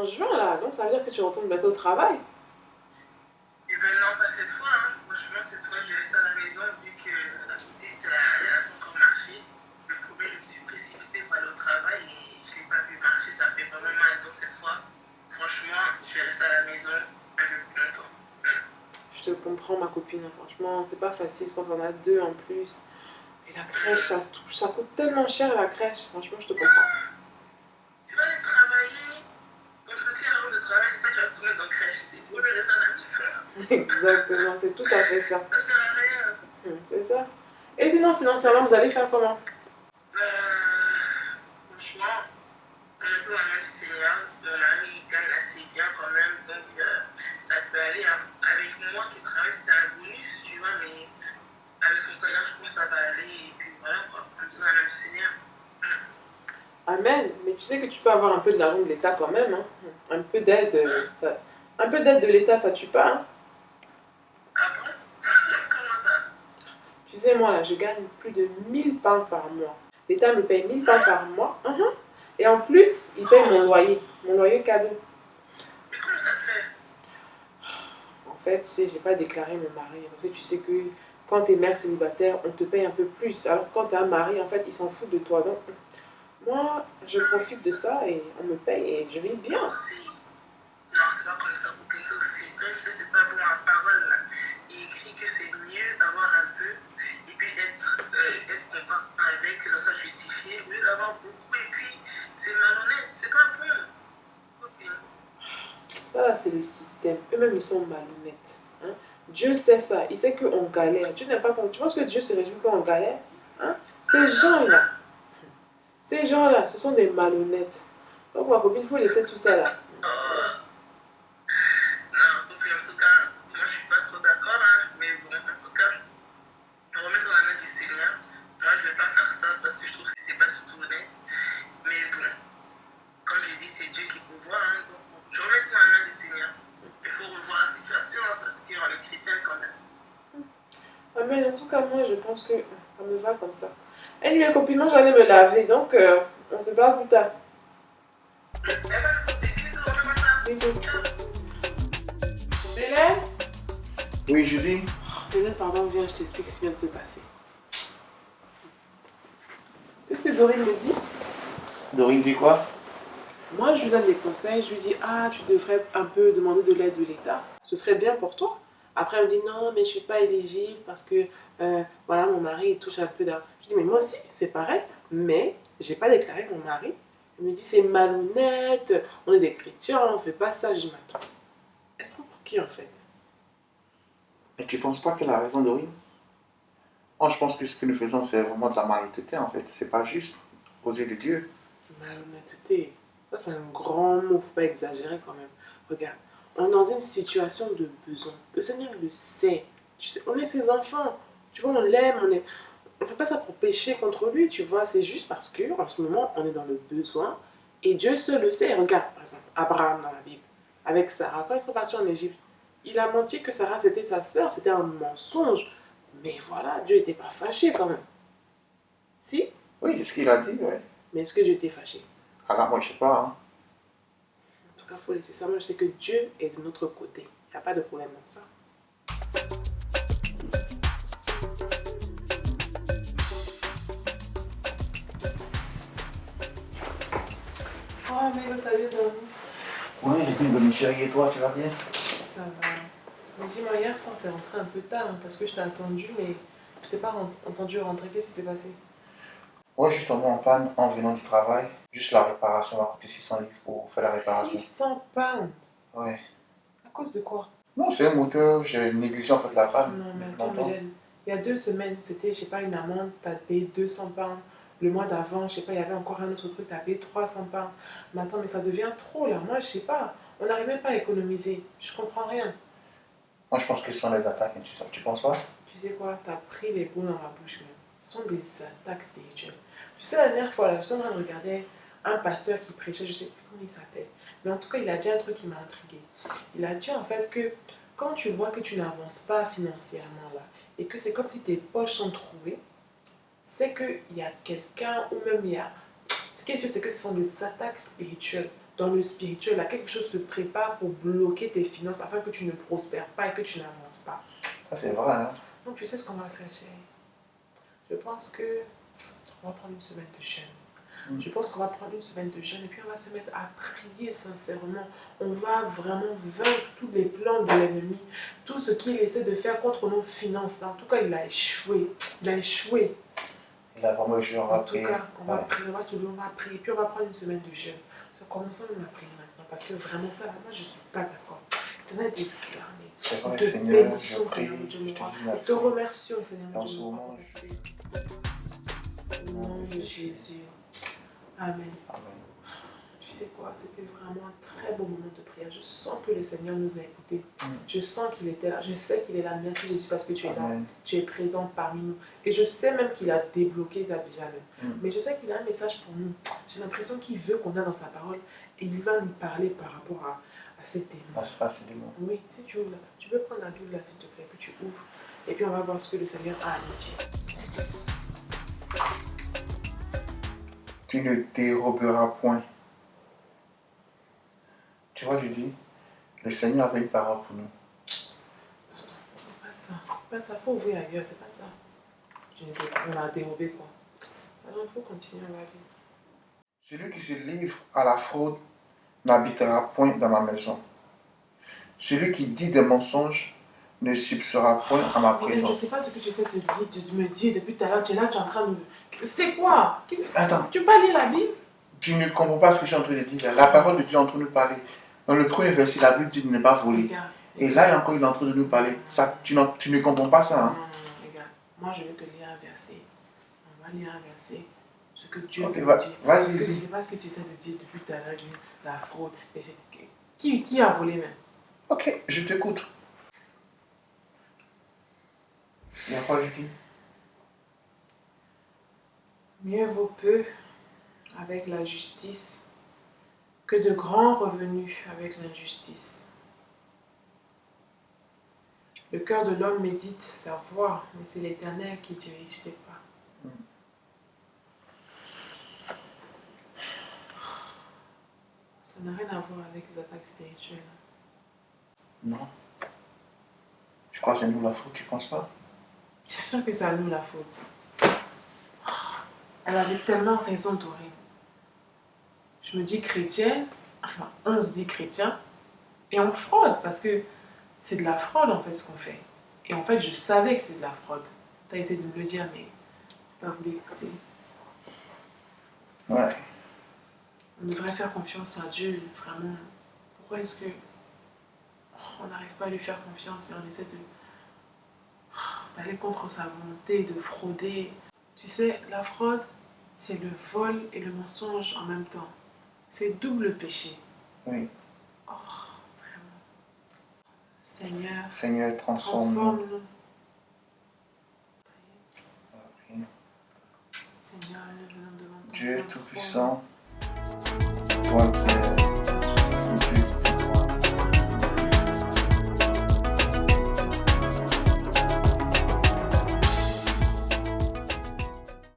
juin là, donc ça veut dire que tu retournes bientôt au travail. Et ben non, pas cette fois, hein. Franchement, cette fois, j'ai resté à la maison vu que la boutique, elle a pas encore marché. Le premier, je me suis précipitée pour aller au travail et je l'ai pas vu marcher. Ça fait vraiment mal. Donc cette fois, franchement, je vais rester à la maison un peu plus longtemps. Je te comprends ma copine, hein, franchement, c'est pas facile quand on a deux en plus. Et la crèche, ça coûte tellement cher la crèche, franchement je te comprends. Tu vas aller travailler, ton petit heure de travail, c'est ça, tu vas tourner dans la crèche. C'est pour le rester à la maison. Exactement, c'est tout à fait ça. Ça sert à rien. C'est ça. Et sinon financièrement, vous allez faire comment? Franchement, sous la main du Seigneur, mon mari il gagne assez bien quand même, donc ça peut aller, hein. Avec moi qui travaille, c'était un bonus, tu vois, mais avec son salaire, je pense que ça va aller, et puis voilà quoi, sous la main du Seigneur. Amen. Mais tu sais que tu peux avoir un peu de l'argent de l'État quand même, hein. Un peu d'aide, un peu d'aide de l'État, ça tue pas, hein. Ah bon? Comment ça? Tu sais, moi là, je gagne plus de 1 000 pounds par mois. L'État me paye 1 000 pounds par mois. Et en plus, il paye mon loyer cadeau. Mais comment ça se fait? En fait, tu sais, j'ai pas déclaré mon mari. Parce que tu sais que quand t'es mère célibataire, on te paye un peu plus. Alors que quand t'as un mari, en fait, il s'en fout de toi. Donc, moi, je profite de ça et on me paye et je vis Ça bien. aussi, non, c'est pas comme ça pour quelque chose aussi. Comme ça, c'est pas bon en parole, là. Il écrit que c'est mieux d'avoir un peu, et puis être content avec, que ça soit justifié, au lieu d'avoir beaucoup, et puis c'est malhonnête, c'est pas bon. Copine. Ça, c'est le système. Eux-mêmes, ils sont malhonnêtes. Hein. Dieu sait ça. Il sait qu'on galère. Tu n'aimes pas qu'on... Tu penses que Dieu se réjouit quand on galère? Hein? Ces gens-là, ce sont des malhonnêtes. Donc, ma copine, il faut laisser tout ça là. Non, copine, en tout cas, moi je suis pas trop d'accord, hein, mais bon, en tout cas, remettre dans la main du Seigneur, moi je vais pas faire ça parce que je trouve que c'est pas du tout honnête. Mais bon, comme je dis, c'est Dieu qui pourvoit, hein, donc je remets ça dans la main du Seigneur. Il faut revoir la situation, hein, parce qu'on est chrétien quand même. Ah, mais en tout cas, moi, je pense que ça me va comme ça. Anyway, copine, moi, j'allais me laver. Donc, on se parle plus tard. Mais pas de soucis, bisous, on fait comme ça. Bisous. Ciao. Hélène? Oui, Judy. Hélène, pardon, viens, je t'explique ce qui vient de se passer. C'est ce que Dorine me dit. Dorine dit quoi? Moi, je lui donne des conseils. Je lui dis, ah, tu devrais un peu demander de l'aide de l'État. Ce serait bien pour toi. Après, elle me dit, non, mais je ne suis pas éligible parce que, voilà, mon mari, il touche un peu d'argent. Je dis, mais moi aussi, c'est pareil. Mais, j'ai pas déclaré mon mari. Elle me dit, c'est malhonnête. On est des chrétiens, on ne fait pas ça. Je dis, mais attends, est-ce qu'on pour qui, en fait? Et tu penses pas qu'elle a raison, Dorine? Moi, je pense que ce que nous faisons, c'est vraiment de la malhonnêteté, en fait. C'est pas juste aux yeux de Dieu. Malhonnêteté. Ça, c'est un grand mot. Faut pas exagérer quand même. Regarde, on est dans une situation de besoin. Le Seigneur le sait. Tu sais, on est ses enfants. Tu vois, on l'aime. On fait pas ça pour pécher contre lui, tu vois. C'est juste parce que en ce moment, on est dans le besoin. Et Dieu seul le sait. Regarde, par exemple, Abraham dans la Bible. Avec Sarah, quand ils sont partis en Égypte, il a menti que Sarah, c'était sa sœur. C'était un mensonge. Mais voilà, Dieu n'était pas fâché quand même. Si? Oui, c'est ce qu'il a dit, ouais. Mais est-ce que Dieu était fâché? Alors, moi, je sais pas, hein. En tout cas, il faut laisser ça. Moi, je sais que Dieu est de notre côté. Il n'y a pas de problème dans ça. Oh, mais t'as bien dormi? Ouais, j'ai bien dormi, chérie, et toi, tu vas bien? Ça va. Mais dis-moi, hier soir, t'es rentré un peu tard hein, parce que je t'ai attendu, mais je t'ai pas entendu rentrer. Qu'est-ce qui s'est passé? Ouais, je suis tombé en panne en venant du travail. Juste la réparation m'a coûté 600 livres pour faire la réparation. 600 pounds. Ouais. À cause de quoi? Non, c'est un moteur, j'ai négligé en fait la panne. Non, mais depuis attends, longtemps. Mylène. Il y a 2 semaines, c'était, je sais pas, une amende, t'as payé 200 pounds. Le mois d'avant, je sais pas, il y avait encore un autre truc, t'as payé 300 pounds. Mais attends, mais ça devient trop là. Moi, je sais pas. On n'arrive même pas à économiser. Je comprends rien. Moi, je pense que ce sont les attaques, tu penses pas? Tu sais quoi? T'as pris les mots dans la bouche même. Ce sont des attaques spirituelles. Tu sais, la dernière fois, là, j'étais en train de regarder un pasteur qui prêchait, je sais plus comment il s'appelle. Mais en tout cas, il a dit un truc qui m'a intriguée. Il a dit en fait que quand tu vois que tu n'avances pas financièrement là, et que c'est comme si tes poches sont trouées, c'est qu'il y a quelqu'un, ou même il y a... Ce qui est sûr, c'est que ce sont des attaques spirituelles. dans le spirituel, là, quelque chose se prépare pour bloquer tes finances afin que tu ne prospères pas et que tu n'avances pas. Ça, c'est vrai, hein. Donc, tu sais ce qu'on va faire, chérie. Je pense que on va prendre une semaine de jeûne. Je pense qu'on va prendre une semaine de jeûne et puis on va se mettre à prier sincèrement. On va vraiment vaincre tous les plans de l'ennemi, tout ce qu'il essaie de faire contre nos finances. En tout cas, il a échoué. Il a échoué. Il a vraiment échoué, on va En tout prier. cas, on va prier, on va se lever, on va prier. Puis on va prendre une semaine de jeûne. Commençons même à prier maintenant parce que vraiment ça, moi je ne suis pas d'accord. L'éternel est discerné. C'est vrai, Nous te Seigneur, je bénissons, prie, Seigneur mon Dieu, je mon te roi. dis Nous te merci. remercions, Seigneur mon Dans Dieu, ce mon moment, roi. Au nom de Jésus. Amen. Amen. Tu sais quoi, c'était vraiment un très beau moment de prière. Je sens que le Seigneur nous a écoutés. Je sens qu'il était là. Je sais qu'il est là. Merci Jésus parce que tu es là. Amen. Tu es présent parmi nous. Et je sais même qu'il a débloqué ta déjà même. Mais je sais qu'il a un message pour nous. J'ai l'impression qu'il veut qu'on aille dans sa parole et il va nous parler par rapport à ces thèmes. Ah, ça, c'est des mots. Oui, si tu ouvres là, tu peux prendre la Bible là s'il te plaît, puis tu ouvres. Et puis on va voir ce que le Seigneur a à nous dire. Tu ne déroberas point. Tu vois, je dis, le Seigneur avait une parole pour nous. C'est pas ça. C'est pas ça. Faut ouvrir ailleurs, c'est pas ça. On a dérobé quoi. Alors il faut continuer à la vie. Celui qui se livre à la fraude n'habitera point dans ma maison. Celui qui dit des mensonges ne subsistera point à ma Mais je ne présence. sais pas ce que tu essaies de me dire depuis tout à l'heure. Tu es là, tu es en train de... C'est quoi? Attends, Tu peux pas lire la Bible? tu ne comprends pas ce que je suis en train de dire là. La parole de Dieu est en train de nous parler. Dans le premier verset, la Bible dit de ne pas voler. Regarde. Et là, encore, il est en train de nous parler. Ça, tu ne comprends pas ça, hein? Non, regarde. Moi, je vais te lire un verset. On va lire un verset. Ce que Dieu Ok, veut vas-y, dire. Parce que je ne dis. sais pas ce que tu essaies de dire depuis tout à l'heure, la fraude. Qui a volé même? Ok, je t'écoute. Il y a quoi, Vicky? Mieux vaut peu avec la justice que de grands revenus avec l'injustice. Le cœur de l'homme médite sa voie, mais c'est l'Éternel qui dirige ses pas. Ça n'a rien à voir avec les attaques spirituelles. Non. Je crois que c'est nous la faute, tu penses pas? C'est sûr que c'est à nous la faute. Elle avait tellement raison, Dorine. Je me dis chrétienne, enfin, on se dit chrétien, et on fraude, parce que c'est de la fraude en fait ce qu'on fait. Et en fait, je savais que c'est de la fraude. T'as essayé de me le dire, mais t'as pas voulu écouter. Ouais. On devrait faire confiance à Dieu, vraiment. Pourquoi est-ce que on n'arrive pas à lui faire confiance et on essaie d'aller contre sa volonté, de frauder? Tu sais, la fraude, c'est le vol et le mensonge en même temps. C'est double péché. Oui. Oh, vraiment. Seigneur, Seigneur, transforme-nous. transforme-nous. Prions. Seigneur, nous venons devant ton Dieu Saint-Trône. Tout-Puissant, toi qui